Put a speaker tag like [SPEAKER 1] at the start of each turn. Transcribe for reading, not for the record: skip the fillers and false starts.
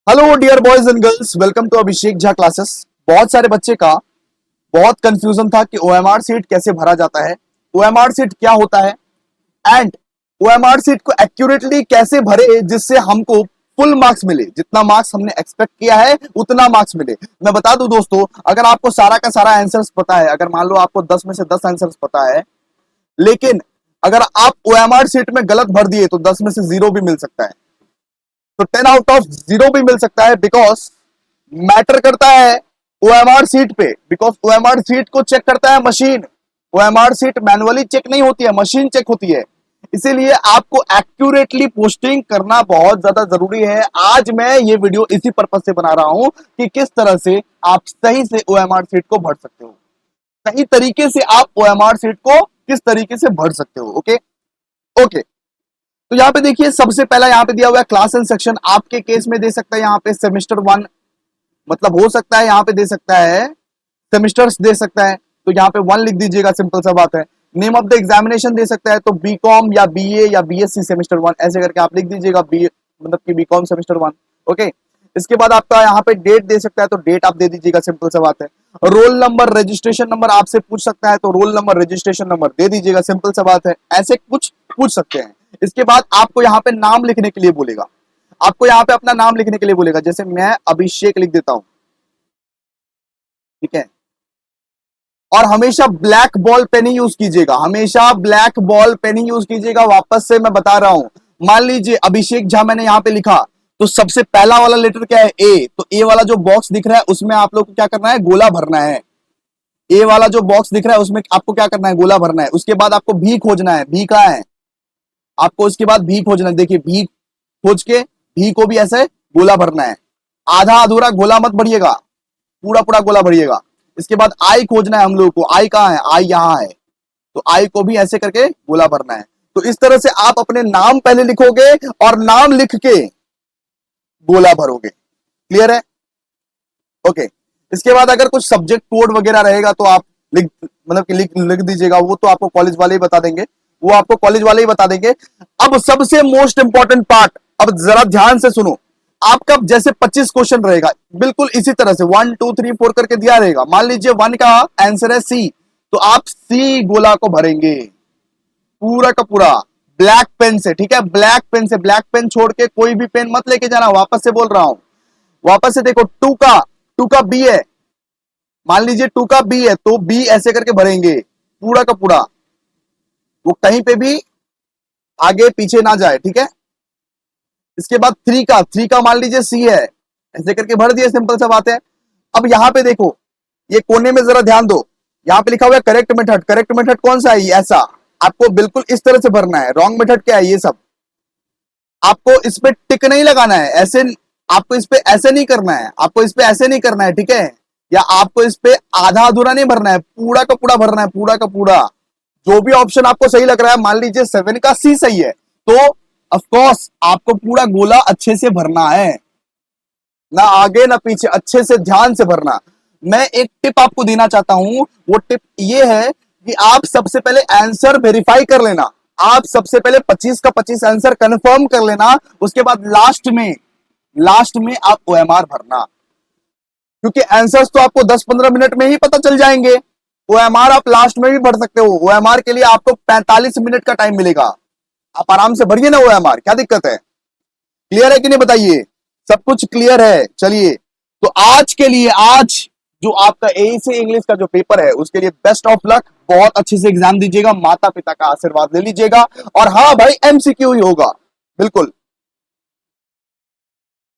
[SPEAKER 1] Hello dear boys and girls, welcome to Abhishek Jha classes. बहुत सारे बच्चे का बहुत कंफ्यूजन था कि ओएमआर सीट कैसे भरा जाता है, ओएमआर सीट क्या होता है एंड ओएमआर सीट को एक्यूरेटली कैसे भरे जिससे हमको फुल मार्क्स मिले, जितना मार्क्स हमने एक्सपेक्ट किया है उतना मार्क्स मिले। मैं बता दूं दोस्तों, अगर आपको सारा का सारा आंसर्स पता है, अगर मान लो आपको 10 में से 10 आंसर्स पता है, लेकिन अगर आप ओएमआर सीट में गलत भर दिए तो 10 में से 0 भी मिल सकता है, तो 10 आउट ऑफ 0 भी मिल सकता है। बिकॉज मैटर करता है ओएमआर सीट पे, बिकॉज ओएमआर सीट को चेक करता है machine. OMR sheet manually check नहीं होती है, मशीन चेक होती है। इसीलिए आपको एक्यूरेटली पोस्टिंग करना बहुत ज्यादा जरूरी है। आज मैं ये वीडियो इसी पर्पज से बना रहा हूं कि किस तरह से आप सही से ओएमआर सीट को भर सकते हो, सही तरीके से आप ओएमआर सीट को किस तरीके से भर सकते हो। ओके ओके, तो यहाँ पे देखिए, सबसे पहला यहाँ पे दिया हुआ है क्लास एंड सेक्शन। आपके केस में दे सकता है यहाँ पे सेमेस्टर 1, मतलब हो सकता है यहाँ पे दे सकता है सेमेस्टर्स दे सकता है, तो यहाँ पे 1 लिख दीजिएगा, सिंपल सा बात है। नेम ऑफ द एग्जामिनेशन दे सकता है, तो बीकॉम या बीए या बीएससी सेमेस्टर 1 ऐसे करके आप लिख दीजिएगा, बी मतलब कि बीकॉम सेमेस्टर 1। ओके, इसके बाद आपका यहाँ पे डेट दे सकता है, तो डेट आप दे दीजिएगा, सिंपल सा बात है। रोल नंबर, रजिस्ट्रेशन नंबर आपसे पूछ सकता है, तो रोल नंबर रजिस्ट्रेशन नंबर दे दीजिएगा, सिंपल सा बात है। ऐसे कुछ पूछ सकते हैं। इसके बाद आपको यहाँ पे नाम लिखने के लिए बोलेगा, आपको यहाँ पे अपना नाम लिखने के लिए बोलेगा। जैसे मैं अभिषेक लिख देता हूं, ठीक है। और हमेशा ब्लैक बॉल पेन ही यूज कीजिएगा, हमेशा ब्लैक बॉल पेन ही यूज कीजिएगा। वापस से मैं बता रहा हूं, मान लीजिए अभिषेक झा मैंने यहाँ पे लिखा, तो सबसे पहला वाला लेटर क्या है? ए। तो ए वाला जो बॉक्स दिख रहा है उसमें आप लोग को क्या करना है? गोला भरना है। ए वाला जो बॉक्स दिख रहा है उसमें आपको क्या करना है? गोला भरना है। उसके बाद आपको भी खोजना है। भी कहाँ है? आपको उसके बाद भी खोजना है। देखिए, भी खोज के भी को भी ऐसे गोला भरना है। आधा अधूरा गोला मत भरिएगा, पूरा पूरा गोला भरिएगा। इसके बाद आई खोजना है हम लोग को। आई कहाँ है? आई यहाँ है, तो आई को भी ऐसे करके गोला भरना है। तो इस तरह से आप अपने नाम पहले लिखोगे और नाम लिख के गोला भरोगे। क्लियर है? ओके। इसके बाद अगर कुछ सब्जेक्ट कोड वगैरह रहेगा तो आप लिख मतलब कि लिख दीजिएगा, वो तो आपको कॉलेज वाले ही बता देंगे, वो आपको कॉलेज वाले ही बता देंगे। अब सबसे मोस्ट इंपॉर्टेंट पार्ट, अब जरा ध्यान से सुनो। आपका जैसे 25 क्वेश्चन रहेगा, बिल्कुल इसी तरह से 1 2 3 4 करके दिया रहेगा। मान लीजिए 1 का आंसर है सी, तो आप सी गोला को भरेंगे पूरा का पूरा ब्लैक पेन से, ठीक है। ब्लैक पेन से, ब्लैक पेन छोड़ के कोई भी पेन मत लेके जाना। वापस से बोल रहा हूं, वापस से देखो। 2 का बी है, मान लीजिए 2 का बी है, तो बी ऐसे करके भरेंगे पूरा का पूरा, वो कहीं पे भी आगे पीछे ना जाए, ठीक है। इसके बाद 3 का मान लीजिए सी है, ऐसे करके भर दिए, सिंपल सा बात है। अब यहां पे देखो, ये कोने में जरा ध्यान दो, यहां पे लिखा हुआ है करेक्ट मेथड। करेक्ट मेथड कौन सा है? ऐसा आपको बिल्कुल इस तरह से भरना है। रॉन्ग मेथड क्या है? ये सब आपको इस पे टिक नहीं लगाना है, ऐसे आपको इस पे ऐसे नहीं करना है, आपको इस पे ऐसे नहीं करना है, ठीक है। या आपको इस पे आधा अधूरा नहीं भरना है, पूरा का पूरा भरना है, पूरा का पूरा। जो भी ऑप्शन आपको सही लग रहा है, मान लीजिए 7 का सी सही है, तो ऑफ कोर्स आपको पूरा गोला अच्छे से भरना है, ना आगे ना पीछे, अच्छे से ध्यान से भरना। मैं एक टिप आपको देना चाहता हूं, वो टिप ये है कि आप सबसे पहले आंसर वेरीफाई कर लेना। आप सबसे पहले 25 का 25 आंसर कंफर्म कर लेना, उसके बाद लास्ट में आप ओएमआर भरना, क्योंकि आंसर्स तो आपको 10-15 मिनट में ही पता चल जाएंगे। ओएमआर आप लास्ट में भी भर सकते हो। ओएमआर के लिए आपको 45 मिनट का टाइम मिलेगा, आप आराम से भरिए ना ओएमआर, क्या दिक्कत है? क्लियर है कि नहीं बताइए? सब कुछ क्लियर है? चलिए, तो आज के लिए, आज जो आपका एईसी इंग्लिश का जो पेपर है उसके लिए बेस्ट ऑफ लक। बहुत अच्छे से एग्जाम दीजिएगा, माता पिता का आशीर्वाद ले लीजिएगा, और हाँ भाई, एमसीक्यू ही होगा, बिल्कुल।